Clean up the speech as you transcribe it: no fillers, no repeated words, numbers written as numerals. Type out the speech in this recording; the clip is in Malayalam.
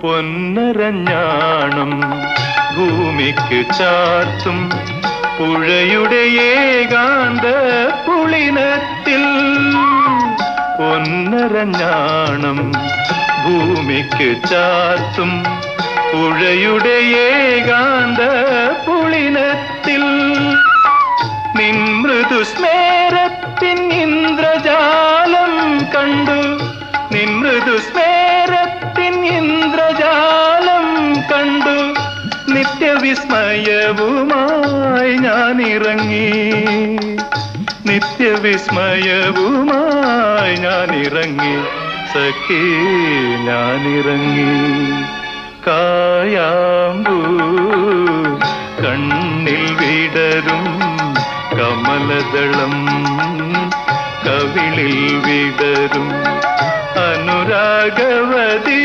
പൊന്നരഞ്ഞാണം ഭൂമിക്ക് ചാർത്തും പുഴയുടെ ഏകാന്ത പുളിനത്തിൽ. പൊന്നരഞ്ഞാണം ഭൂമിക്ക് ചാർത്തും പുഴയുടെ ഏകാന്ത പുളിനത്തിൽ. നിൻ മൃദുസ്മേരത്തിൻ ഇന്ദ്രജാലം കണ്ടു, നിൻ മൃദുസ്മേരത്തിൻ ഇന്ദ്രജാലം കണ്ടു. നിത്യവിസ്മയവുമായി ഞാനിറങ്ങി, നിത്യവിസ്മയവുമായി ഞാനിറങ്ങി, സഖി ഞാനിറങ്ങി. കായാമ്പൂ കണ്ണിൽ വിടരും കമലദളം, കവിളിൽ വിടരും അനുരാഗവതി.